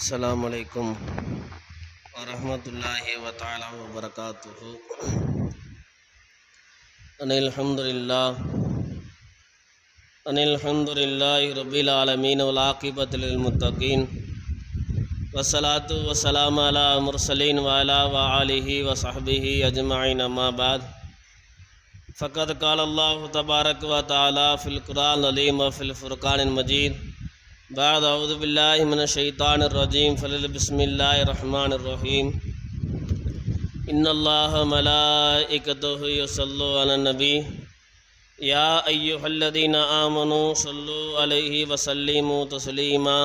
अस्सलामु अलैकुम वरहमतुल्लाहि व तआला व बरकातुहू। अनिल हम्दुलिल्लाहि रब्बिल आलमीन वल आक़िबतु लिल मुत्तक़ीन वस्सलातु वस्सलामु अला मुरसलीन व अला व आलिहि व सहबिहि अजमईन अम्मा बाद फ़क़द क़ाल अल्लाहु तबारक व तआला फ़िल क़ुरआनिल अज़ीम व फ़िल फ़ुरक़ानिल मजीद बाद अऊज़ु बिल्लाहि मिनश शैतानिर रजीम बिस्मिल्लाहिर रहमानिर रहीम इन्नल्लाह मलाइकतहु युसल्लूना अलन नबी या अय्युहल्लज़ीना आमनू सल्लू अलैहि व सल्लिमू तस्लीमा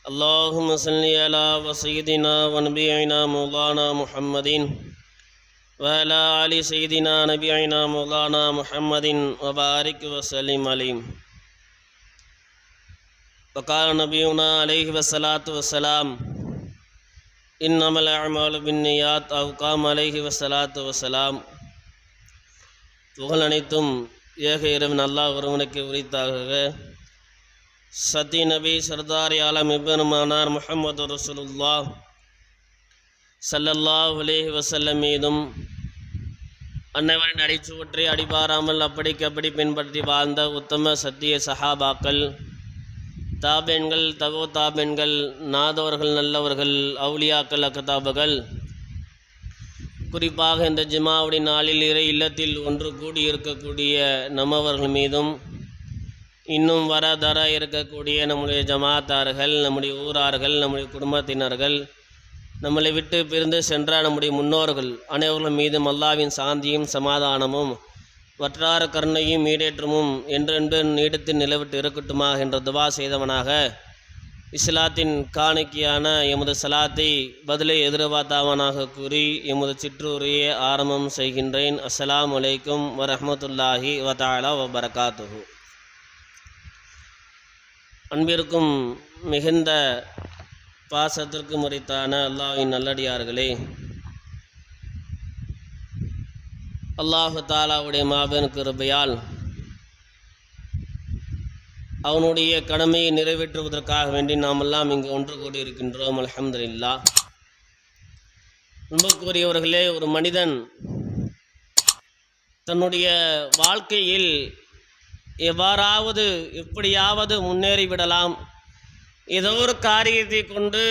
अल्लाहुम्मा सल्लि अला व सय्यिदिना व नबियिना मौलाना मुहम्मदिन व अला आलि सय्यिदिना नबियिना मौलाना मुहम्मदिन व बारिक व सल्लिम अलैहि। वक़ाल नबियुना अलैहि वस्सलातु वस्सलाम इन्नमल अअमालु बिन्नियात औ क़ाम अलैहि वस्सलातु वस्सलाम। புகழ் அனைத்தும் ஏக இறைவன் அல்லாஹ் ஒருவனுக்கு உரித்தாக. சத்தி நபி சர்தார் ஆலம் இப்னுமானார் முஹம்மது ரசூலுல்லாஹ் ஸல்லல்லாஹு அலைஹி வஸல்லம் மீதும் அன்னவரின் அடிச்சுவற்றை அடிபாராமல் அப்படிக்கப்படி பின்பற்றி வாழ்ந்த உத்தம சத்திய சஹாபாக்கள், தாபெண்கள், தகோ தாபெண்கள், நாதவர்கள், நல்லவர்கள், அவுலியாக்கள், அக்கதாபுகள், குறிப்பாக இந்த ஜுமாவுடைய நாளில் இறை இல்லத்தில் ஒன்று கூடியிருக்கக்கூடிய நம்மவர்கள் மீதும், இன்னும் தர இருக்கக்கூடிய நம்முடைய ஜமாத்தார்கள், நம்முடைய ஊரார்கள், நம்முடைய குடும்பத்தினர்கள், நம்மளை விட்டு பிரிந்து சென்ற நம்முடைய முன்னோர்கள் அனைவர்கள் மீதும் அல்லாஹ்வின் சாந்தியும் சமாதானமும் வற்றார கருணையும் ஈடேற்றமும் என்றென்று நீடித்து நிலவிட்டு இருக்கட்டுமாக என்ற துவா செய்தவனாக இஸ்லாத்தின் காணிக்கையான எமது சலாத்தை பதிலை எதிர்பார்த்தவனாக கூறி எமது சிற்றூரையே ஆரம்பம் செய்கின்றேன். அஸ்ஸலாமு அலைக்கும் வரஹ்மத்துல்லாஹி வ தஆலா வ பரகாத்துஹு. அன்பிற்கும் மிகுந்த பாசத்திற்கு முறைத்தான அல்லாஹ்வின் நல்லடியார்களே, அல்லாஹு தாலாவுடைய மாபெரும் கிருபையால் அவனுடைய கடமையை நிறைவேற்றுவதற்காக வேண்டி நாமெல்லாம் இங்கு ஒன்று கூடியிருக்கின்றோம். அல்ஹம்துலில்லாஹ். அன்புக்குரியவர்களே, ஒரு மனிதன் தன்னுடைய வாழ்க்கையில் எப்படியாவது முன்னேறிவிடலாம், ஏதோ ஒரு காரியத்தை கொண்டு,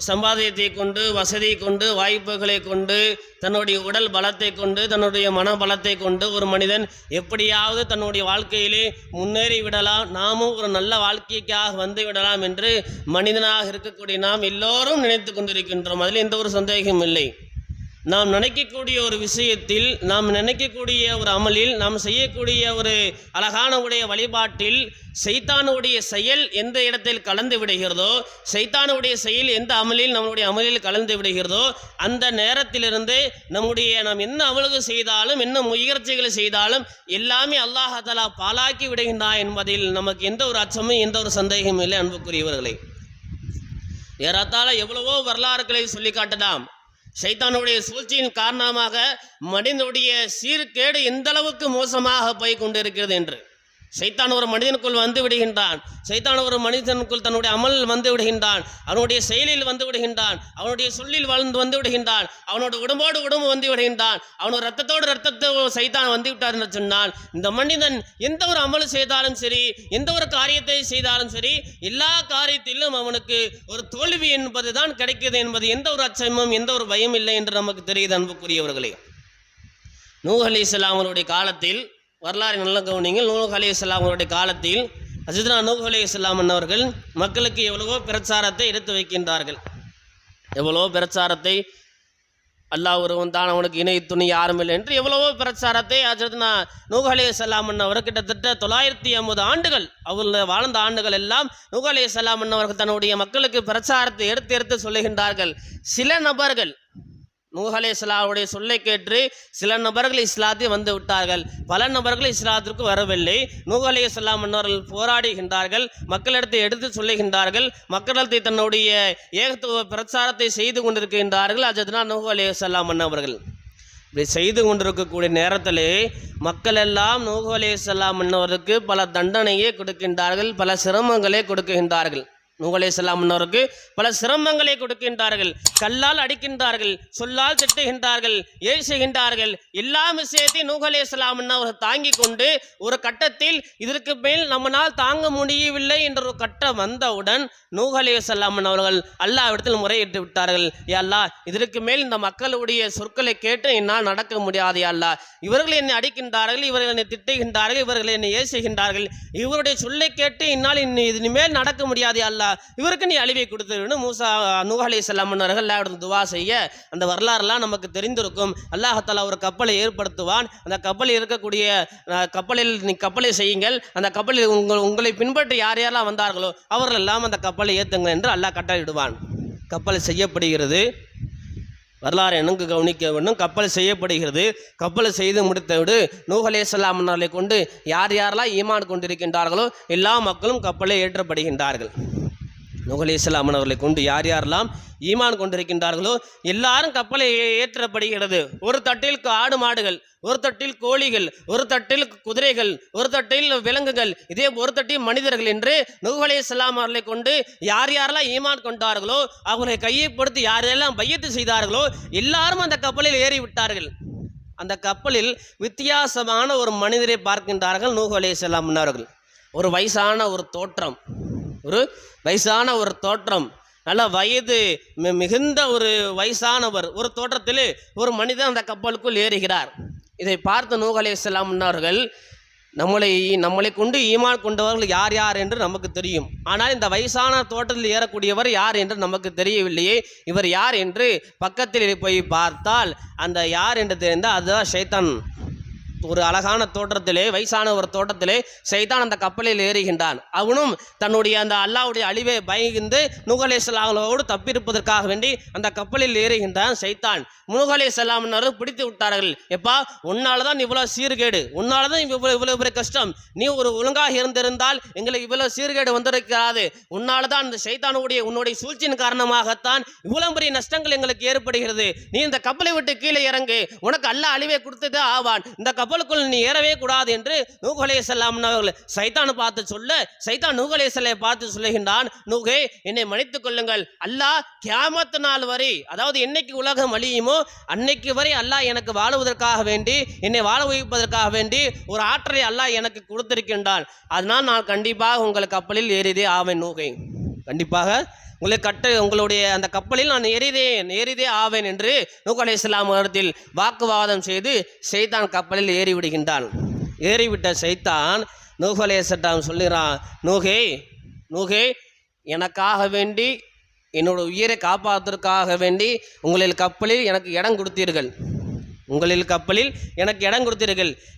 சம்பாதியத்தை கொண்டு, வசதி கொண்டு, வாய்ப்புகளை கொண்டு, தன்னுடைய உடல் பலத்தை கொண்டு, தன்னுடைய மன பலத்தை கொண்டு ஒரு மனிதன் எப்படியாவது தன்னுடைய வாழ்க்கையிலே முன்னேறி விடலாம், நாமும் ஒரு நல்ல வாழ்க்கைக்காக வந்து விடலாம் என்று மனிதனாக இருக்கக்கூடிய நாம் எல்லோரும் நினைத்து கொண்டிருக்கின்றோம். அதில் எந்த ஒரு சந்தேகமும் இல்லை. நாம் நினைக்கக்கூடிய ஒரு விஷயத்தில், நாம் நினைக்கக்கூடிய ஒரு அமலில், நாம் செய்யக்கூடிய ஒரு அழகான உடைய வழிபாட்டில் சைத்தானுடைய செயல் எந்த இடத்தில் கலந்து விடுகிறதோ, சைத்தானுடைய செயல் எந்த அமலில் நம்முடைய அமலில் கலந்து விடுகிறதோ, அந்த நேரத்திலிருந்து நாம் என்ன அமல்கள் செய்தாலும், என்ன முயற்சிகளை செய்தாலும் எல்லாமே அல்லாஹ் தஆலா பாலாக்கி விடுகின்றான் என்பதில் நமக்கு எந்த ஒரு அச்சமும் எந்த ஒரு சந்தேகமும் இல்லை. அன்புக்குரியவர்களை, ஏறத்தாழ எவ்வளவோ வரலாறுகளை சொல்லி காட்டலாம். சைத்தானுடைய சூழ்ச்சியின் காரணமாக மனிதனுடைய சீர்கேடு எந்த அளவுக்கு மோசமாக போய் கொண்டிருக்கிறது என்று. சைத்தான் ஒரு மனிதனுக்குள் வந்து விடுகின்றான். சைத்தான் ஒரு மனிதனுக்குள் தன்னுடைய அமல் வந்து விடுகின்றான். அவனுடைய செயலில் வந்து விடுகின்றான். அவனுடைய சொல்லில் வந்து விடுகின்றான். அவனோட உடம்போடு உடம்பு வந்து விடுகின்றான். அவனோட ரத்தத்தோடு ரத்தத்தை சைத்தான் வந்து விட்டார் என்று சொன்னால், இந்த மனிதன் எந்த ஒரு அமல் செய்தாலும் சரி, எந்த ஒரு காரியத்தை செய்தாலும் சரி, எல்லா காரியத்திலும் அவனுக்கு ஒரு தோல்வி என்பது தான் கிடைக்கிறது என்பது எந்த ஒரு அச்சமும் எந்த ஒரு பயம் இல்லை என்று நமக்கு தெரியுது. அன்புக்குரியவர்களே, நூஹ் அலைஹிஸ்ஸலாம் அவருடைய காலத்தில் வரலாறு நல்ல கவனிங்கள். நூஹ் அலைஹிஸ்ஸலாம் அவருடைய காலத்தில் ஹஜ்ரத் நூஹ் அலைஹிஸ்ஸலாம் அவர்கள் மக்களுக்கு எவ்வளவோ பிரச்சாரத்தை எடுத்து வைக்கின்றார்கள். எவ்வளவோ பிரச்சாரத்தை, அல்லாஹ் ஒருவன் தான், அவனுக்கு இணை துணை யாரும் இல்லை என்று எவ்வளவோ பிரச்சாரத்தை ஹஜ்ரத் நூஹ் அலைஹிஸ்ஸலாம் அவர் கிட்டத்தட்ட 950 ஆண்டுகள் அவர்கள் வாழ்ந்த ஆண்டுகள் எல்லாம் நூஹ் அலைஹிஸ்ஸலாம் அவர்கள் தன்னுடைய மக்களுக்கு பிரச்சாரத்தை எடுத்து சொல்லுகின்றார்கள். சில நபர்கள் நூஹ் அலைஹிஸ்ஸலாமுடைய சொல்லை கேட்டு சில நபர்கள் இஸ்லாத்தை வந்து விட்டார்கள், பல நபர்கள் இஸ்லாத்திற்கு வரவில்லை. நூஹ் அலைஹிஸ்ஸலாம் அவர்கள் போராடுகின்றார்கள், மக்களிடத்தை எடுத்து சொல்லுகின்றார்கள், மக்களிடத்தை தன்னுடைய ஏகத்துவ பிரச்சாரத்தை செய்து கொண்டிருக்கின்றார்கள். அதுதான் நூஹ் அலைஹிஸ்ஸலாம் அவர்கள் இப்படி செய்து கொண்டிருக்கக்கூடிய நேரத்திலே மக்கள் எல்லாம் நூஹ் அலைஹிஸ்ஸலாம் அவர்களுக்கு பல தண்டனையை கொடுக்கின்றார்கள், பல சிரமங்களை கொடுக்கின்றார்கள். நூஹ் அலைஹிஸ்ஸலாம் அவருக்கு பல சிரமங்களை கொடுக்கின்றார்கள், கல்லால் அடிக்கின்றார்கள், சொல்லால் திட்டுகின்றார்கள், ஏசுகின்றார்கள். எல்லா விஷயத்தையும் நூஹ் அலைஹிஸ்ஸலாம் அவர்கள் தாங்கி கொண்டு ஒரு கட்டத்தில் இதற்கு மேல் நம்மளால் தாங்க முடியவில்லை என்ற ஒரு கட்டம் வந்தவுடன் நூஹ் அலைஹிஸ்ஸலாம் அவர்கள் அல்லாஹ்விடத்தில் முறையிட்டு விட்டார்கள். யா அல்லாஹ், இதற்கு மேல் இந்த மக்களுடைய சொற்களை கேட்டு என்னால் நடக்க முடியாது. யா அல்லாஹ், இவர்கள் என்னை அடிக்கின்றார்கள், இவர்கள் என்னை திட்டுகின்றார்கள், இவர்கள் என்னை ஏசுகின்றார்கள், இவருடைய சொல்லை கேட்டு என்னால் இனிமேல் நடக்க முடியாது. யா அல்லாஹ், இவருக்கு நீ அழிவை கொடுத்துருன்னு நூஹ் அலைஹிஸ்ஸலாம் அவர்கள் அல்லாஹ்விடம் துவா செய்ய அந்த வரலாறுலாம் நமக்கு தெரிந்திருக்கும். அல்லாஹ் தஆலா ஒரு கப்பலை ஏற்படுத்துவான். அந்த கப்பலில் இருக்கக்கூடிய கப்பலை செய்யுங்கள், அந்த கப்பலில் உங்களை பின்பற்றி யார் யாரெல்லாம் வந்தார்களோ அவர்கள் எல்லாம் அந்த கப்பலை ஏற்றுங்கள் என்று அல்லாஹ் கட்டளையிடுவான். கப்பல் செய்யப்படுகிறது. வரலாறு எனக்கு கவனிக்க வேண்டும். கப்பல் செய்யப்படுகிறது. கப்பலை செய்து முடித்தவிடு நூஹ் அலைஹிஸ்ஸலாம் அவர்களை கொண்டு யார் யாரெல்லாம் ஈமான் கொண்டிருக்கின்றார்களோ எல்லா மக்களும் கப்பலை ஏற்றப்படுகின்றார்கள். நூஹ் அலைஹிஸ்ஸலாம் அவர்களை கொண்டு யார் யாரெல்லாம் ஈமான் கொண்டிருக்கின்றார்களோ எல்லாரும் கப்பலை ஏற்றப்படுகிறது. ஒரு தட்டில் ஆடு மாடுகள், ஒரு தட்டில் கோழிகள், ஒரு தட்டில் குதிரைகள், ஒரு தட்டில் விலங்குகள், இதே ஒரு தட்டில் மனிதர்கள் என்று நூஹ் அலைஹிஸ்ஸலாம் அவர்களை கொண்டு யார் யாரெல்லாம் ஈமான் கொண்டார்களோ அவர்களை கையப்படுத்தி யாரெல்லாம் பையத்து செய்தார்களோ எல்லாரும் அந்த கப்பலில் ஏறி விட்டார்கள். அந்த கப்பலில் வித்தியாசமான ஒரு மனிதரை பார்க்கின்றார்கள் நூஹ் அலைஹிஸ்ஸலாம் அவர்கள். ஒரு வயசான ஒரு தோற்றம், நல்ல வயது மிகுந்த ஒரு வயசானவர் ஒரு தோற்றத்தில் ஒரு மனிதன் அந்த கப்பலுக்குள் ஏறுகிறார். இதை பார்த்த நூஹ் அலைஹிஸ்ஸலாம் அவர்கள் நம்மளை கொண்டு ஈமான் கொண்டவர்கள் யார் யார் என்று நமக்கு தெரியும். ஆனால் இந்த வயசான தோட்டத்தில் ஏறக்கூடியவர் யார் என்று நமக்கு தெரியவில்லையே, இவர் யார் என்று பக்கத்தில் போய் பார்த்தால் அந்த யார் என்று தெரிந்தால் அதுதான் ஷைத்தான். ஒரு அழகான தோற்றத்திலே, வயசான ஒரு தோட்டத்திலே சைத்தான் அந்த கப்பலில் ஏறுகின்றான். அவனும் தன்னுடைய அந்த அல்லாஹ்வுடைய அழிவை பயந்து நூஹ் அலைஹிஸ்ஸலாமோடு தப்பிருப்பதற்காக வேண்டி அந்த கப்பலில் ஏறுகின்றான் சைத்தான். நூஹ் அலைஹிஸ்ஸலாம் பிடித்து விட்டார்கள். எப்பா, உன்னால தான் இவ்வளோ சீர்கேடு, உன்னால தான் இவ்வளவு பெரிய கஷ்டம், நீ ஒரு ஒழுங்காக இருந்திருந்தால் எங்களுக்கு இவ்வளவு சீர்கேடு வந்திருக்காது, உன்னால தான் இந்த சைத்தானுடைய உன்னுடைய சூழ்ச்சியின் காரணமாகத்தான் இவ்வளவு பெரிய நஷ்டங்கள் எங்களுக்கு ஏற்படுகிறது, நீ இந்த கப்பலை விட்டு கீழே இறங்கு, உனக்கு அல்லாஹ் அழிவை கொடுத்தது ஆவான், இந்த கப்பலுக்குள் நீ ஏறவே கூடாது என்று நூஹ் அலைஹிஸ்ஸலாம் அவர்கள் சைத்தான் பார்த்து சொல்ல, சைத்தான் நூஹ் அலைஹிஸ்ஸலாமை பார்த்து சொல்லுகின்றான், நூஹே, என்னை மன்னித்துக் கொள்ளுங்கள், அல்லாஹ் கியாமத் நாள் வரை, அதாவது என்னைக்கு உலகம் அழியுமோ அன்னைக்கு வரை அல்லாஹ் எனக்கு வாழுவதற்காக வேண்டி, என்னை வாழ வைப்பதற்காக வேண்டி ஒரு ஆற்றலை அல்லாஹ் எனக்கு கொடுத்திருக்கின்றான், அதனால் நான் கண்டிப்பாக உங்கள் கப்பலில் ஏறிதே ஆவேன் நூஹே, கண்டிப்பாக உங்களுடைய அந்த கப்பலில் நான் ஏறிதே ஆவேன் என்று நூஹ் அலைஹிஸ்ஸலாம் அவர்கள் வாக்குவாதம் செய்து சைத்தான் கப்பலில் ஏறிவிடுகின்றான். ஏறிவிட்ட சைத்தான் நூஹ் அலைஹிஸ்ஸலாம் சொல்லுகிறான், நூஹே, எனக்காக வேண்டி, என்னோட உயிரை காப்பாற்றுவதற்காக வேண்டி உங்களில் கப்பலில் எனக்கு இடம் கொடுத்தீர்கள்,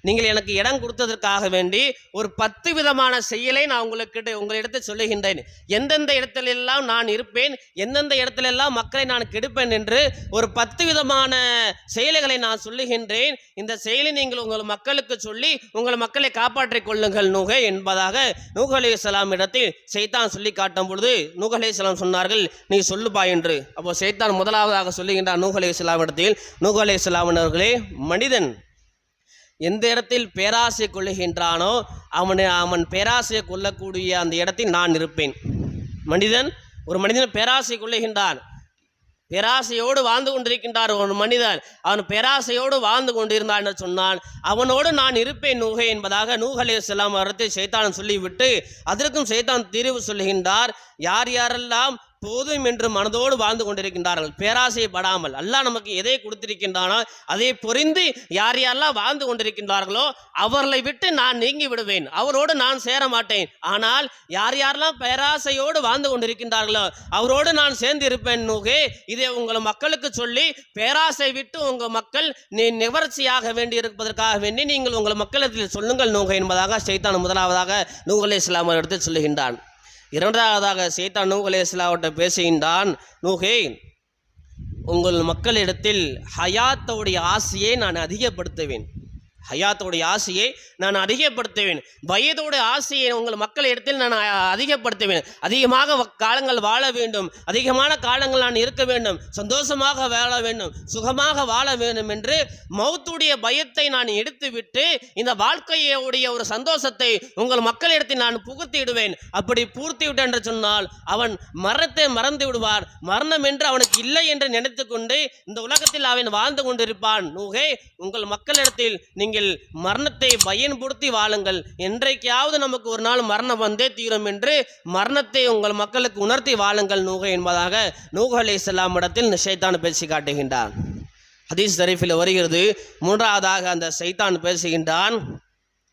நீங்கள் எனக்கு இடம் கொடுத்ததற்காக வேண்டி ஒரு 10 விதமான செயலை நான் உங்களிடத்தை சொல்லுகின்றேன். எந்தெந்த இடத்திலெல்லாம் நான் இருப்பேன், எந்தெந்த இடத்திலெல்லாம் மக்களை நான் கெடுப்பேன் என்று ஒரு 10 விதமான செயல்களை நான் சொல்லுகின்றேன். இந்த செயலை நீங்கள் உங்கள் மக்களுக்கு சொல்லி உங்கள் மக்களை காப்பாற்றிக் கொள்ளுங்கள் நூஹே என்பதாக நூஹ் அலைஹிஸ்ஸலாம் இடத்தில் சைத்தான் சொல்லி காட்டும் பொழுது நூஹ் அலைஹிஸ்ஸலாம் சொன்னார்கள், நீ சொல்லுப்பா என்று. அப்போ சைத்தான் முதலாவதாக சொல்லுகின்றார் நூஹ் அலைஹிஸ்ஸலாம் இடத்தில், நூஹ் அலைஹிஸ்ஸலாம் அவர்களே, மனிதன் எந்த இடத்தில் பேராசை கொள்ளுகின்றானோ அவன் பேராசையை கொள்ளக்கூடிய அந்த இடத்தில் நான் இருப்பேன். ஒரு மனிதன் பேராசை கொள்ளுகின்றான், பேராசையோடு வாழ்ந்து கொண்டிருக்கின்றார் ஒரு மனிதன், அவன் பேராசையோடு வாழ்ந்து கொண்டிருந்தான் என்று சொன்னால் அவனோடு நான் இருப்பேன் நூஹே என்பதாக நூஹ் அலைஹிஸ்ஸலாம் அவர்கள் சைத்தான் சொல்லிவிட்டு அதற்கும் சைத்தான் தீர்வு சொல்லுகின்றார். யார் யாரெல்லாம் போதும் என்று மனதோடு வாழ்ந்து கொண்டிருக்கின்றார்கள், பேராசைப்படாமல், அல்லாஹ் நமக்கு எதை கொடுத்திருக்கின்றானோ அதை பொறிந்து யார் யாரெல்லாம் வாழ்ந்து கொண்டிருக்கின்றார்களோ அவர்களை விட்டு நான் நீங்கி விடுவேன், அவரோடு நான் சேர மாட்டேன். ஆனால் யார் யாரெல்லாம் பேராசையோடு வாழ்ந்து கொண்டிருக்கின்றார்களோ அவரோடு நான் சேர்ந்து இருப்பேன் நூஹே. இதை உங்கள் மக்களுக்கு சொல்லி பேராசை விட்டு உங்கள் மக்கள் நிவர்ச்சியாக வேண்டி இருப்பதற்காக வேண்டி நீங்கள் உங்கள் மக்களிடத்தில் சொல்லுங்கள் நூஹே என்பதாக சைத்தான் முதலாவதாக நூஹ் அலைஹிஸ்ஸலாம் எடுத்து சொல்லுகின்றான். இரண்டாவதாக சைத்தான் நூஹ் அலைஹிஸ்ஸலாம்கிட்ட பேசுகின்றான், நூஹே, உங்கள் மக்களிடத்தில் ஹயாத்தோடைய ஆசையை நான் அதிகப்படுத்துவேன், ஹயாத்தோடைய ஆசையை நான் அதிகப்படுத்துவேன், வயதோடைய ஆசையை உங்கள் மக்கள் இடத்தில் நான் அதிகப்படுத்துவேன். அதிகமாக காலங்கள் வாழ வேண்டும், அதிகமான காலங்கள் நான் இருக்க வேண்டும், சந்தோஷமாக வாழ வேண்டும், சுகமாக வாழ வேண்டும் என்று மௌத்துடைய பயத்தை நான் எடுத்துவிட்டு இந்த வாழ்க்கையுடைய ஒரு சந்தோஷத்தை உங்கள் மக்களிடத்தில் நான் புகுத்திடுவேன். அப்படி பூர்த்திவிட்டேன் என்று சொன்னால் அவன் மரணத்தை மறந்து விடுவார். மரணம் என்று அவனுக்கு இல்லை என்று நினைத்து கொண்டு இந்த உலகத்தில் அவன் வாழ்ந்து கொண்டிருப்பான். நூகே, உங்கள் மக்களிடத்தில் நீங்கள் மரணத்தை பயன்படுத்தி வாழுங்கள். என்றைக்காவது நமக்கு ஒரு நாள் மரணம் வந்தே தீரும் என்று மரணத்தை உங்கள் மக்களுக்கு உணர்த்தி வாழுங்கள் நூகே என்பதாக நூஹ் அலைஹிஸ்ஸலாம் இடத்தில் ஷைத்தான் பேசி காட்டுகின்றான். ஹதீஸ் ஷரீஃபில் வருகிறது, மூன்றாவதாக அந்த ஷைத்தான் பேசுகின்றான்,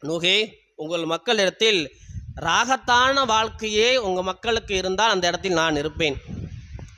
நூகே, உங்கள் மக்களிடத்தில் ராகத்தான வாழ்க்கையே உங்கள் மக்களுக்கு இருந்தால் அந்த இடத்தில் நான் இருப்பேன்.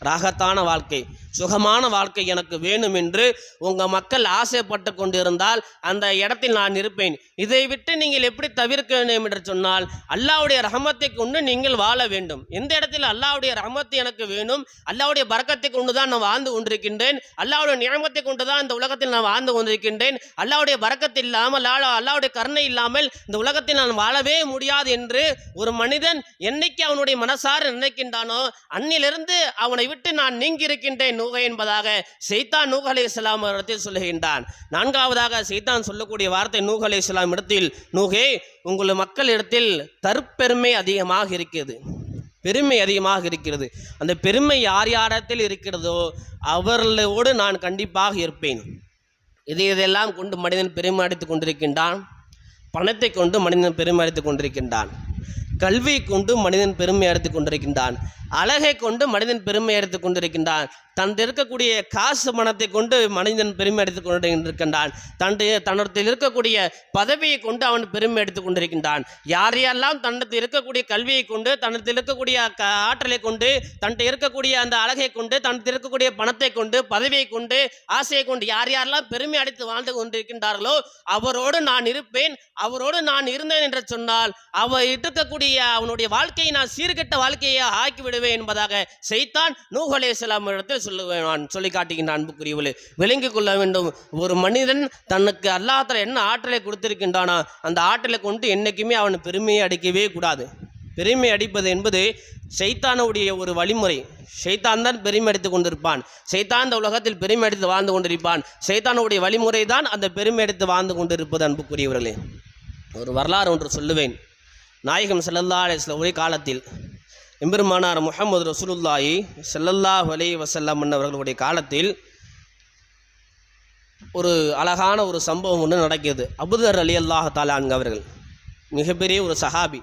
ராகத்தான வாழ்க்கை, சுகமான வாழ்க்கை எனக்கு வேணும் என்று உங்கள் மக்கள் ஆசைப்பட்டு கொண்டிருந்தால் அந்த இடத்தில் நான் இருப்பேன். இதை விட்டு நீங்கள் எப்படி தவிர்க்க வேண்டும் என்று சொன்னால் அல்லாஹ்வுடைய ரஹமத்தை கொண்டு நீங்கள் வாழ வேண்டும். எந்த இடத்தில் அல்லாஹ்வுடைய ரஹமத்து எனக்கு வேணும், அல்லாஹ்வுடைய பரக்கத்தை கொண்டு தான் நான் வாழ்ந்து கொண்டிருக்கின்றேன், அல்லாஹ்வுடைய நியமத்தை கொண்டு தான் இந்த உலகத்தில் நான் வாழ்ந்து கொண்டிருக்கின்றேன், அல்லாஹ்வுடைய பரக்கத்து இல்லாமல் அல்லாஹ்வுடைய கருணை இல்லாமல் இந்த உலகத்தில் நான் வாழவே முடியாது என்று ஒரு மனிதன் என்னைக்கு அவனுடைய மனசார நினைக்கின்றானோ அன்னிலிருந்து அவனை விட்டு நான் நீங்கி இருக்கின்றேன் நூகே என்பதாக ஷைத்தான் நூஹ் அலைஹிஸ்ஸலாம் இடத்தில் சொல்லுகின்றான். நான்காவதாக ஷைத்தான் சொல்லக்கூடிய வார்த்தை நூஹ் அலைஹிஸ்ஸலாம் இடத்தில், நூகே, உங்கள் மக்கள் இடத்தில் தற்பெருமை அதிகமாக இருக்கிறது, பெருமை அதிகமாக இருக்கிறது. அந்த பெருமை யார் யாரிடத்தில் இருக்கிறதோ அவர்களோடு நான் கண்டிப்பாக இருப்பேன். இதெல்லாம் கொண்டு மனிதன் பெருமை அடித்துக் கொண்டிருக்கின்றான். பணத்தை கொண்டு மனிதன் பெருமை அடித்துக் கொண்டிருக்கின்றான். கல்வியை கொண்டு மனிதன் பெருமை அடித்துக் கொண்டிருக்கின்றான். அழகை கொண்டு மனிதன் பெருமை எடுத்துக் கொண்டிருக்கின்றான். தன் இருக்கக்கூடிய காசு பணத்தை கொண்டு மனிதன் பெருமை எடுத்துக் கொண்டிருக்கின்றான். தன்னிடத்தில் இருக்கக்கூடிய பதவியை கொண்டு அவன் பெருமை எடுத்துக் கொண்டிருக்கின்றான். யாரையெல்லாம் தன்னிடத்தில் இருக்கக்கூடிய கல்வியை கொண்டு, தன்னிடத்தில் இருக்கக்கூடிய ஆற்றலை கொண்டு, தன்னிட்ட இருக்கக்கூடிய அந்த அழகை கொண்டு, தன்னிடத்தில் இருக்கக்கூடிய பணத்தை கொண்டு, பதவியை கொண்டு, ஆசையை கொண்டு யாரெல்லாம் பெருமை அடித்து வாழ்ந்து கொண்டிருக்கின்றார்களோ அவரோடு நான் இருப்பேன். அவரோடு நான் இருந்தேன் என்று சொன்னால் அவர் இருக்கக்கூடிய அவனுடைய வாழ்க்கையை நான் சீர்கெட்ட வாழ்க்கையை ஆக்கிவிடுவேன் என்பதாக ஷைத்தான் நூஹ் அலைஹிஸ்ஸலாம் இடத்தில் சொல்லி காட்டுகின்றான். அன்புக்குரியவர்களே, விளங்கிக் கொள்ள வேண்டும். ஒரு மனிதன் தனக்கு அல்லாஹ் தஆலா என்ன ஆற்றலை கொடுத்திருக்கின்றானோ அந்த ஆற்றலை கொண்டு என்னைக்குமே அவன் பெருமையை அடிக்கவே கூடாது. பெருமை அடிப்பது என்பது ஷைத்தானுடைய ஒரு வழிமுறை. ஷைத்தான் தான் பெருமை அடித்து கொண்டிருப்பான். ஷைத்தான் இந்த உலகத்தில் பெருமை அடித்து வாழ்ந்து கொண்டிருப்பான். ஷைத்தானுடைய வழிமுறை தான் அந்த பெருமை அடித்து வாழ்ந்து கொண்டிருப்பது. அன்புக்குரியவர்களே, ஒரு வரலாறு ஒன்று சொல்லுவேன். நாயகம் ஸல்லல்லாஹு அலைஹி வஸல்லம் ஒரே காலத்தில் எம்பெருமானார் முஹம்மது ரசூலுல்லாஹி ஸல்லல்லாஹு அலைஹி வஸல்லம் அவர்களுடைய காலத்தில் ஒரு அழகான ஒரு சம்பவம் ஒன்று நடக்கிறது. அபூதர் ரலியல்லாஹு தஆலா அன்ஹு அவர்கள் மிகப்பெரிய ஒரு சஹாபி,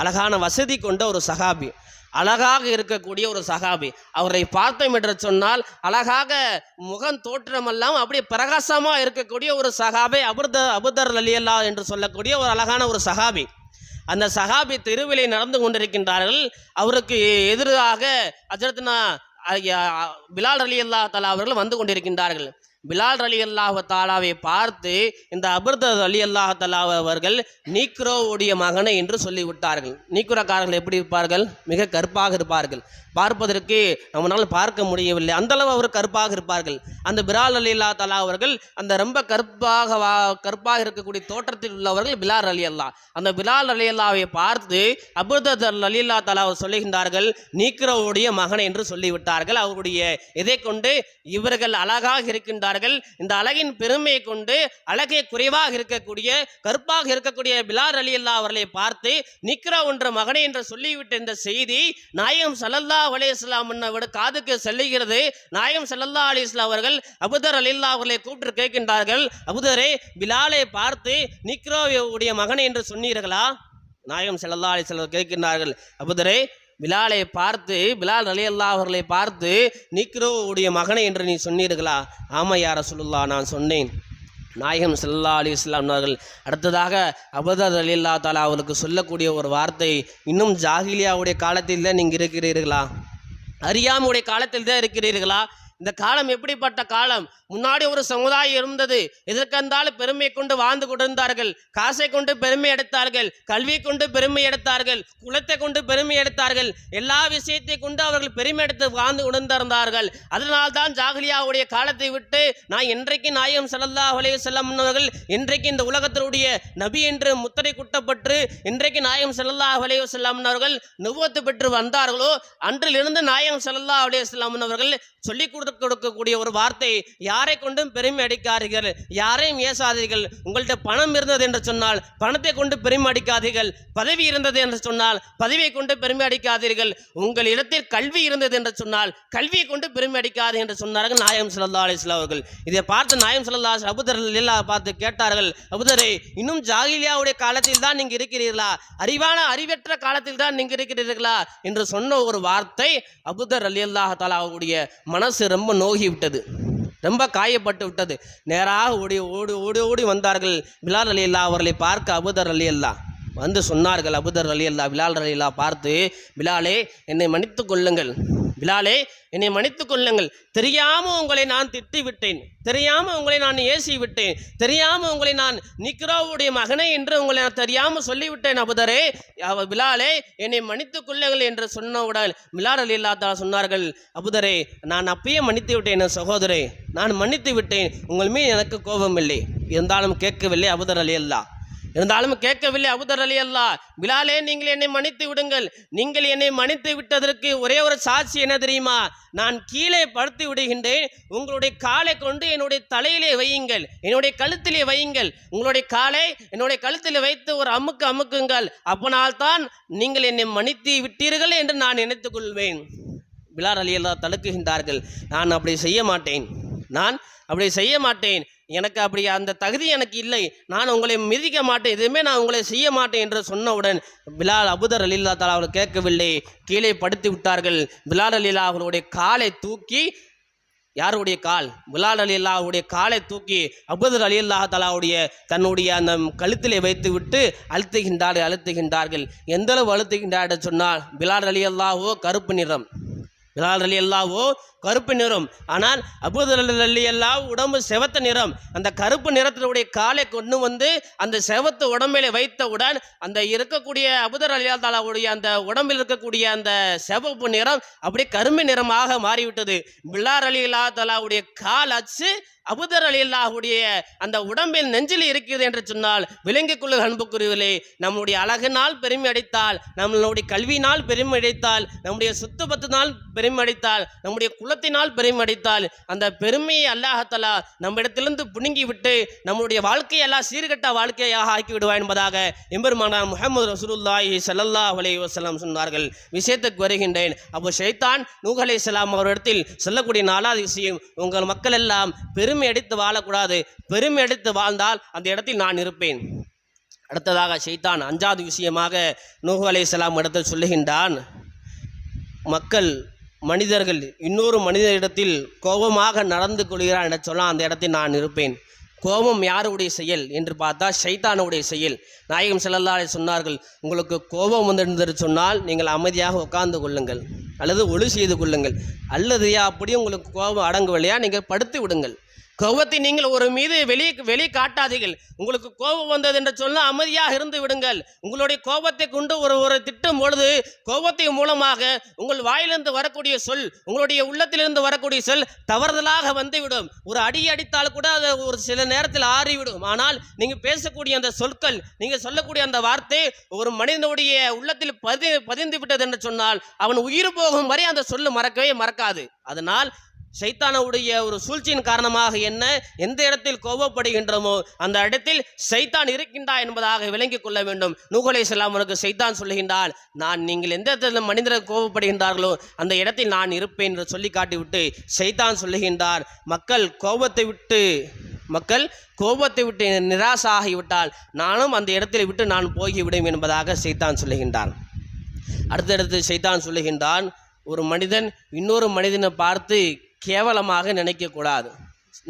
அழகான வசதி கொண்ட ஒரு சஹாபி, அழகாக இருக்கக்கூடிய ஒரு சஹாபி. அவரை பார்த்தோம் என்று சொன்னால் அழகாக முகம் தோற்றமெல்லாம் அப்படியே பிரகாசமாக இருக்கக்கூடிய ஒரு சஹாபி அபூதர் ரலியல்லாஹு என்று சொல்லக்கூடிய ஒரு அழகான ஒரு சஹாபி. அந்த சஹாபி தெருவிலே நடந்து கொண்டிருக்கின்றார்கள். அவருக்கு எதிராக ஹஜ்ரத்னா பிலால் ரலியல்லாஹு தஆலா அவர்கள் வந்து கொண்டிருக்கின்றார்கள். பிலால் ரலியல்லாஹு தஆலாவை பார்த்து இந்த அபூதர் ரலியல்லாஹு தஆலா அவர்கள் நீக்ரோவுடைய மகனை என்று சொல்லிவிட்டார்கள். நீக்ரோக்காரர்கள் எப்படி இருப்பார்கள்? மிக கருப்பாக இருப்பார்கள். பார்ப்பதற்கு நம்மளால் பார்க்க முடியவில்லை, அந்தளவு அவர் கருப்பாக இருப்பார்கள். அந்த பிலால் ரலியல்லாஹு தஆலா அவர்கள் அந்த ரொம்ப கருப்பாக இருக்கக்கூடிய தோற்றத்தில் உள்ளவர்கள் பிலால் ரலியல்லாஹ். அந்த பிலால் ரலியல்லாஹ்வை பார்த்து அபூதர் ரலியல்லாஹு தஆலா சொல்லுகின்றார்கள், நீக்ரோவுடைய மகன் என்று சொல்லிவிட்டார்கள். அவருடைய இதை கொண்டு இவர்கள் அழகாக இருக்கின்றார்கள். இந்த அழகின் பெருமையை கொண்டு அழகே குறைவாக இருக்கக்கூடிய கருப்பாக இருக்கக்கூடிய பிலால் ரலியல்லாஹு அவர்களை பார்த்து நீக்ரோ என்ற மகனை என்று சொல்லிவிட்ட இந்த செய்தி நாயகம் ஸல்லல்லாஹு அலைஹி வஸல்லம் அவரோட காதுக்கு செல்லுகிறது. நாயகம் ஸல்லல்லாஹு அலைஹி வஸல்லம் அவர்கள் அபூதர் ரலியல்லாஹு அவர்களை கூப்பிட்டு கேட்கின்றார்கள், அபூதரே, பிலாலை பார்த்து நீக்ரோவுடைய மகனை என்று சொன்னீர்களா? நாயகம் ஸல்லல்லாஹு அலைஹி வஸல்லம் கேட்கின்றார்கள், அபூதரே, பிலாலை பார்த்து பிலால் ரலியல்லாஹு அவர்களை பார்த்து நீக்ரோவுடைய மகனை என்று நீ சொன்னீர்களா? ஆமாம் யா ரசூலுல்லாஹ், நான் சொன்னேன். நாயகம் ஸல்லல்லாஹு அலைஹி வஸல்லம் அவர்கள் அடுத்ததாக அபூதர் ரலியல்லாஹு தஆலா அவருக்கு சொல்லக்கூடிய ஒரு வார்த்தை, இன்னும் ஜாஹிலியாவுடைய காலத்தில் தான் நீங்கள் இருக்கிறீர்களா? அறியாமுடைய காலத்தில் தான் இருக்கிறீர்களா? இந்த காலம் எப்படிப்பட்ட காலம்? முன்னாடி ஒரு சமுதாயம் இருந்தது, எதற்கென்றாலும் பெருமை கொண்டு வாழ்ந்து கொண்டிருந்தார்கள். காசை கொண்டு பெருமை எடுத்தார்கள், கல்வி கொண்டு பெருமை எடுத்தார்கள், குலத்தை கொண்டு பெருமை எடுத்தார்கள், எல்லா விஷயத்தை கொண்டு அவர்கள் பெருமை எடுத்து வாழ்ந்து கொண்டிருந்தார்கள். அதனால்தான் ஜாகிலியாவுடைய காலத்தை விட்டு நான் இன்றைக்கு நாயகம் ஸல்லல்லாஹு அலைஹி வஸல்லம் அவர்கள் இன்றைக்கு இந்த உலகத்தினுடைய நபி என்று முத்திரை குட்டப்பட்டு இன்றைக்கு நாயகம் ஸல்லல்லாஹு அலைஹி வஸல்லம் அவர்கள் நுபுவத்து பெற்று வந்தார்களோ அன்றிலிருந்து நாயகம் ஸல்லல்லாஹு அலைஹி வஸல்லம் அவர்கள் சொல்லிக் கொடுக்கக்கூடிய ஒரு வார்த்தை, யாரை கொண்டும் பெருமை அடிக்காதீர்கள், யாரையும் ஏசாதீர்கள். உங்கள்கிட்ட பணம் இருந்தது என்று சொன்னால் பணத்தை கொண்டு பெருமை அடிக்காதீர்கள், பதவி இருந்தது என்று சொன்னால் பதவியை கொண்டு பெருமை அடிக்காதீர்கள், உங்கள் இடத்தில் கல்வி இருந்தது என்று சொன்னால் கல்வியை கொண்டு பெருமை அடிக்காது என்று சொன்னார்கள் நாயகம் ஸல்லல்லாஹு அலைஹி வஸல்லம் அவர்கள். இதை பார்த்து நாயகம் ஸல்லல்லாஹு அலைஹி வஸல்லம் அபூதர் ரலியல்லாஹு பார்த்து கேட்டார்கள், அபூதரே, இன்னும் ஜாகிலியாவுடைய காலத்தில் தான் நீங்க இருக்கிறீர்களா? அறிவற்ற காலத்தில் தான் நீங்க இருக்கிறீர்களா என்று சொன்ன ஒரு வார்த்தை அபூதர் ரலியல்லாஹு தஆலாவுடைய மனசு ரொம்ப நோகி விட்டது, ரொம்ப காயப்பட்டு விட்டது. நேராக ஓடி வந்தார்கள் பிலால் ரலியல்லாஹு அவர்களை பார்க்க. அபூதர் ரலியல்லாஹு வந்து சொன்னார்கள், அபூதர் ரலியல்லாஹு பிலால் ரலியல்லாஹு பார்த்து, பிலாலே, என்னை மன்னித்து கொள்ளுங்கள், பிலாலே, என்னை மன்னித்து கொள்ளுங்கள், தெரியாமல் உங்களை நான் திட்டி விட்டேன், தெரியாமல் உங்களை நான் ஏசி விட்டேன், தெரியாமல் உங்களை நான் நிக்ராவுடைய மகனே என்று உங்களை நான் தெரியாமல் சொல்லிவிட்டேன். அபூதரே, பிலாலே, என்னை மன்னித்து கொள்ளுங்கள் என்று சொன்னவுடன் பிலால் ரலியல்லாஹு தஆலா சொன்னார்கள், அபூதரே, நான் அப்பயே மன்னித்து விட்டேன் சகோதரே, நான் மன்னித்து விட்டேன், உங்கள் மீது எனக்கு கோபம் இல்லை, இருந்தாலும் கேட்கவில்லை அபூதர் ரலியல்லாஹு, இருந்தாலும் கேட்கவில்லை அபூதர் ரலியல்லாஹு. பிலாலே, நீங்கள் என்னை மன்னித்து விடுங்கள், நீங்கள் என்னை மன்னித்து விட்டதற்கு ஒரே ஒரு சாட்சி என்ன தெரியுமா? நான் கீழே படுத்து விடுகின்றேன், உங்களுடைய காலை கொண்டு என்னுடைய தலையிலே வையுங்கள், என்னுடைய கழுத்திலே வையுங்கள், உங்களுடைய காலை என்னுடைய கழுத்திலே வைத்து ஒரு அமுக்குங்கள், அப்பனால்தான் நீங்கள் என்னை மன்னித்து விட்டீர்கள் என்று நான் நினைத்துக் கொள்வேன். பிலால் ரலியல்லாஹு தடுக்குகின்றார்கள், நான் அப்படி செய்ய மாட்டேன், நான் அப்படி செய்ய மாட்டேன், எனக்கு அப்படி அந்த தகுதி எனக்கு இல்லை, நான் உங்களை மிதிக்க மாட்டேன், எதுவுமே நான் உங்களை செய்ய மாட்டேன் என்று சொன்னவுடன் பிலால் அபூதர் ரலியல்லாஹு தஆலா அவர்கள் கேட்கவில்லை, கீழே படுத்து விட்டார்கள். பிலால் ரலியல்லாஹு அவர்களுடைய காலை தூக்கி, யாருடைய கால்? பிலால் ரலியல்லாஹுடைய காலை தூக்கி அபூதர் ரலியல்லாஹு தஆலாவுடைய தன்னுடைய அந்த கழுத்திலே வைத்து விட்டு அழுத்துகின்றார்கள். எந்தளவு அழுத்துகின்றார்கள் சொன்னால், பிலால் ரலியல்லாஹு கருப்பு நிறம், பிலால் ரலியல்லாஹு கருப்பு நிறம், ஆனால் அபூதர் ரலியல்லாஹு உடம்பு செவத்த நிறம். அந்த கருப்பு நிறத்தினுடைய காலை கொண்டு வந்து அந்த செவத்து உடம்பிலே வைத்தவுடன் அந்த இருக்கக்கூடிய அபூதர் ரலியல்லாஹு தஆலாவுடைய அந்த உடம்பில் இருக்கக்கூடிய அந்த செவப்பு நிறம் அப்படியே கருமை நிறமாக மாறிவிட்டது. பிலால் ரலியல்லாஹு தஆலாவுடைய கால் அச்சு அபூதர் ரலியல்லாஹுடைய அந்த உடம்பில் நெஞ்சில் இருக்கிறது என்று சொன்னால் விளங்கிக் கொள்ள அன்புக்குரியவர்களே, நம்முடைய அழகினால் பெருமை அடைத்தால், நம்மளுடைய கல்வியினால் பெருமை அடைத்தால், நம்முடைய சொத்து பத்தினால் பெருமை அடைத்தால், நம்முடைய குலத்தினால் பெருமை அடைத்தால், அந்த பெருமையை அல்லாஹ் தஆலா நம்மிடத்திலிருந்து புடுங்கி விட்டு நம்முடைய வாழ்க்கையை எல்லாம் சீர்கட்ட வாழ்க்கையாக ஆக்கி விடுவார் என்பதாக எம்பெருமானார் முஹம்மது ரசூலுல்லாஹி ஸல்லல்லாஹு அலைஹி வஸல்லம் சொன்னார்கள். விஷயத்துக்கு வருகின்றேன். அப்போ ஷைத்தான் நூஹ் அலைஹிஸ்ஸலாம் அவரிடத்தில் சொல்லக்கூடிய நாலாவது விஷயம், உங்கள் மக்கள் எல்லாம் பெருமை அடித்து வாழக்கூடாது, பெருமை அடித்து வாழ்ந்தால் அந்த இடத்தில் நான் இருப்பேன். அடுத்ததாக ஷைத்தான் அஞ்சாவது விஷயமாக நூஹ் அலைஹிஸ்ஸலாம் இடத்தில் சொல்லுகின்றான், மனிதர்கள் இன்னொரு மனிதரிடத்தில் கோபமாக நடந்து கொள்கிறான் என சொன்னால் அந்த இடத்தில் நான் இருப்பேன். கோபம் யாருடைய செயல் என்று பார்த்தா ஷைத்தானுடைய செயல். நாயகம் ஸல்லல்லாஹு அலைஹி சொன்னார்கள், உங்களுக்கு கோபம் வந்திருந்தது சொன்னால் நீங்கள் அமைதியாக உட்கார்ந்து கொள்ளுங்கள், அல்லது ஒளி செய்து கொள்ளுங்கள், அல்லது அப்படி உங்களுக்கு கோபம் அடங்கவில்லையா நீங்கள் படுத்து விடுங்கள். கோபத்தை நீங்கள் ஒரு மீது வெளியே காட்டாதீர்கள். உங்களுக்கு கோபம் வந்தது என்று சொன்னால் அமைதியாக இருந்து விடுங்கள். உங்களுடைய கோபத்தை கொண்டு ஒரு திட்டம் பொழுது கோபத்தின் மூலமாக உங்கள் வாயிலிருந்து வரக்கூடிய சொல், உங்களுடைய உள்ளத்திலிருந்து வரக்கூடிய சொல் தவறுதலாக வந்துவிடும். ஒரு அடி அடித்தால் கூட அது ஒரு சில நேரத்தில் ஆறிவிடும். ஆனால் நீங்கள் பேசக்கூடிய அந்த சொற்கள், நீங்கள் சொல்லக்கூடிய அந்த வார்த்தை ஒரு மனிதனுடைய உள்ளத்தில் பதிந்து விட்டது என்று சொன்னால் அவன் உயிர் போகும் வரை அந்த சொல்லு மறக்காது. அதனால் ஷைத்தானுடைய ஒரு சூழ்ச்சியின் காரணமாக எந்த இடத்தில் கோபப்படுகின்றோமோ அந்த இடத்தில் ஷைத்தான் இருக்கின்றான் என்பதாக விளங்கிக் கொள்ள வேண்டும். நூஹ் அலைஹிஸ்ஸலாம் அவருக்கு ஷைத்தான் சொல்லுகின்றான், நீங்கள் எந்த இடத்தில் மனிதர்கள் கோபப்படுகின்றார்களோ அந்த இடத்தில் நான் இருப்பேன் என்று சொல்லி காட்டிவிட்டு ஷைத்தான் சொல்லுகின்றார், மக்கள் கோபத்தை விட்டு நிராசாகிவிட்டால் நானும் அந்த இடத்தில் விட்டு நான் போய்விடும் என்பதாக ஷைத்தான் சொல்லுகின்றான். அடுத்தடுத்து ஷைத்தான் சொல்லுகின்றான், ஒரு மனிதன் இன்னொரு மனிதனை பார்த்து கேவலமாக நினைக்கக்கூடாது.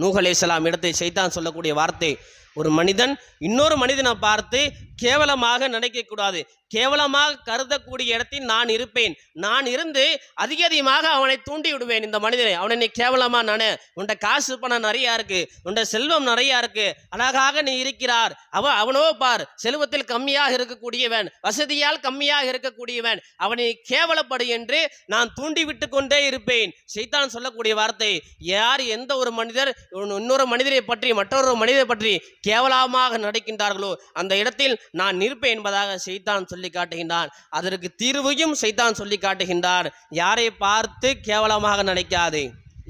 நூஹ் அலைஹிஸ்ஸலாம் இடத்தை ஷைத்தான் சொல்லக்கூடிய வார்த்தை, ஒரு மனிதன் இன்னொரு மனிதனை பார்த்து கேவலமாக நினைக்கக்கூடாது. கேவலமாக கருதக்கூடிய இடத்தில் நான் இருப்பேன். நான் இருந்து அதிகமாக அவனை தூண்டி விடுவேன். இந்த மனிதனை அவனை நீ கேவலமாக நானே, உன்ட காசு பணம் நிறையா இருக்கு, உன்ட செல்வம் நிறையா இருக்கு, அழகாக நீ இருக்கிறார், அவனோ பார் செல்வத்தில் கம்மியாக இருக்கக்கூடியவன், வசதியால் கம்மியாக இருக்கக்கூடியவன், அவனை கேவலப்படு என்று நான் தூண்டி விட்டு கொண்டே இருப்பேன். ஷைத்தான் சொல்லக்கூடிய வார்த்தை, யார் எந்த ஒரு மனிதர் இன்னொரு மனிதரை பற்றி மற்றொரு மனிதரை பற்றி கேவலமாக நடக்கின்றார்களோ அந்த இடத்தில் நான் நிற்பேன் என்பதாக ஷைத்தான் சொல்லி காட்டுகின்றான். அதற்கு தீர்வையும் ஷைத்தான் சொல்லி காட்டுகின்றார். யாரை பார்த்து கேவலமாக நினைக்காதே,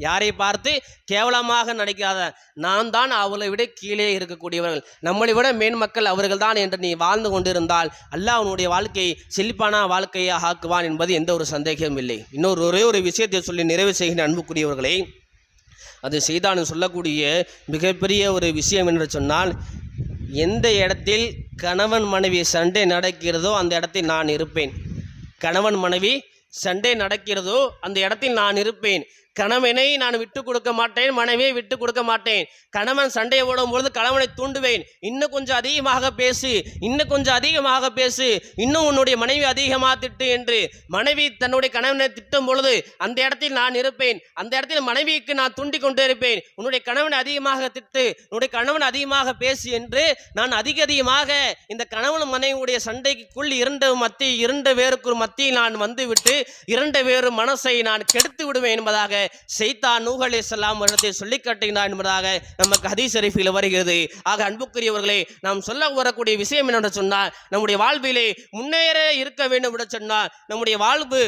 யாரை பார்த்து கேவலமாக நினைக்காத, நான் தான் அவளை விட கீழே இருக்கக்கூடியவர்கள், நம்மளை விட மேன்மக்கள் அவர்கள் தான் என்று நீ வாழ்ந்து கொண்டிருந்தால் அல்லாஹ் அவனுடைய வாழ்க்கையை செழிப்பான வாழ்க்கையாக ஆக்குவான் என்பது எந்த ஒரு சந்தேகமும் இல்லை. இன்னொரு ஒரே ஒரு விஷயத்தை சொல்லி நிறைவு செய்கின்ற அன்புக்குரியவர்களே, அது ஷைத்தான் சொல்லக்கூடிய மிகப்பெரிய ஒரு விஷயம் என்று சொன்னால், எந்த இடத்தில் கணவன் மனைவி சண்டை நடக்கிறதோ அந்த இடத்தில் நான் இருப்பேன். கணவன் மனைவி சண்டை நடக்கிறதோ அந்த இடத்தில் நான் இருப்பேன். கணவனை நான் விட்டு கொடுக்க மாட்டேன், மனைவியை விட்டு கொடுக்க மாட்டேன். கணவன் சண்டையை ஓடும்பொழுது கணவனை தூண்டுவேன், இன்னும் கொஞ்சம் அதிகமாக பேசு, இன்னும் கொஞ்சம் அதிகமாக பேசு, இன்னும் உன்னுடைய மனைவி அதிகமாக திட்டு என்று மனைவி தன்னுடைய கணவனை திட்டும் பொழுது அந்த இடத்தில் நான் இருப்பேன். அந்த இடத்தில் மனைவிக்கு நான் தூண்டி கொண்டே இருப்பேன், உன்னுடைய கணவனை அதிகமாக திட்டு, உன்னுடைய கணவன் அதிகமாக பேசு என்று நான் அதிகமாக இந்த கணவன் மனைவியுடைய சண்டைக்குள் இரண்டு பேருக்கு மத்தியில் நான் வந்துவிட்டு இரண்டு பேரும் மனசை நான் கெடுத்து விடுவேன் என்பதாக ஷைத்தான் நூஹ் அலைஹிஸ்ஸலாம் இடத்தை சொல்லி காட்டுகிறார் என்பதாக நமக்கு ஹதீஸ் ஷரீஃபில் வருகிறது. ஆக அன்புக்குரியவர்களே, நாம் சொல்ல வரக்கூடிய விஷயம் என்னென்று சொன்னால், நம்முடைய வாழ்விலே முன்னேற இருக்க வேண்டும் என்று சொன்னால், நம்முடைய வாழ்வு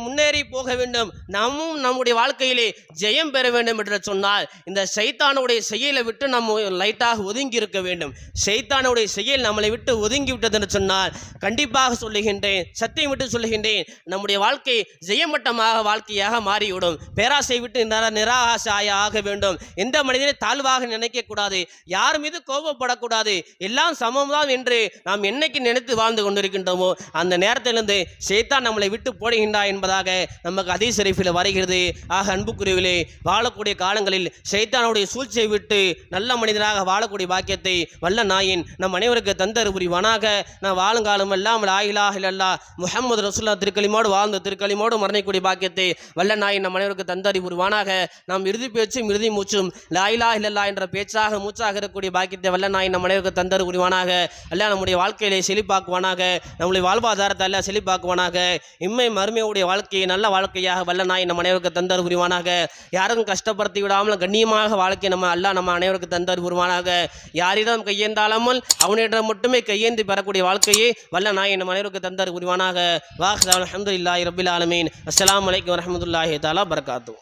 முன்னேறி போக வேண்டும், நாமும் நம்முடைய வாழ்க்கையிலே ஜெயம் பெற வேண்டும் என்று சொன்னால் இந்த ஷைத்தானுடைய செயலை விட்டு நம்ம லைட்டாக ஒதுங்கி இருக்க வேண்டும். ஷைத்தானுடைய செயல் நம்மளை விட்டு ஒதுங்கி விட்டது என்று சொன்னால் கண்டிப்பாக சொல்லுகின்றேன், சத்தியம் விட்டு சொல்லுகின்றேன், நம்முடைய வாழ்க்கை ஜெயமட்டமாக வாழ்க்கையாக மாறிவிடும். பேராசை விட்டு நிராசையாக ஆக வேண்டும். எந்த மனிதனை தாழ்வாக நினைக்கக்கூடாது, யார் மீது கோபப்படக்கூடாது, எல்லாம் சமம்தான் என்று நாம் என்னைக்கு நினைத்து வாழ்ந்து கொண்டிருக்கின்றோமோ அந்த நேரத்திலிருந்து ஷைத்தான் நம்மளை விட்டு போடுகின்றார் என்பதாக நமக்கு ஹதீஸ் ஷரீஃபில் வருகிறது. ஆக அன்புக்குரியவர்களே, வாழக்கூடிய காலங்களில் ஷைத்தானுடைய சூழ்ச்சியை விட்டு நல்ல மனிதனாக வாழக்கூடிய பாக்கியத்தை வல்ல நாயின் நம் அனைவருக்கு தந்தர் புரிவானாக. நான் வாழுங்காலம் எல்லாம் லா இலாஹ இல்லல்லாஹ் முஹம்மது ரசூலுல்லாஹ் திருக்கலிமோடு வாழ்ந்து திருக்கலிமோடு மரணிக்கூடிய பாக்கியத்தை வல்ல நாயின் நம் அனைவருக்கு தந்தறி புரிவானாக. நாம் இறுதி பேச்சும் இறுதி மூச்சும் லா இலாஹ இல்லல்லாஹ் என்ற பேச்சாக மூச்சாக இருக்கக்கூடிய பாக்கியத்தை வல்ல நாயின் நம் அனைவருக்கு தந்தறி புரிவானாக. அல்லாஹ் நம்முடைய வாழ்க்கையிலே செழிப்பாக்குவானாக, நம்முடைய வாழ்வாதாரத்தை எல்லாம் செழிப்பாக்குவானாக. இம்மை மறுமையுடைய வாழ்க்கையை நல்ல வாழ்க்கையாக வல்ல நாயின் நம் அனைவருக்கு தந்தறி புரிவானாக. யாரும் கஷ்டப்படுத்தி விடாமல் கண்ணியமாக வாழ்க்கை அல்லாஹ் நம்ம அனைவருக்கு தந்தறி புரிவானாக. யாரிடம் கையேந்தாலாமல் அவனிடம் மட்டுமே கையேந்தி பெறக்கூடிய வாழ்க்கையை வல்ல நாயின் நம் அனைவருக்கு தந்தறி புரிவானாக. வாஹ் அல்ஹம்துலில்லாஹி ரப்பில் ஆலமீன். அஸ்ஸலாமு அலைக்கும் வரஹ்மத்துல்லாஹி தஆலா பரகாத்துஹு.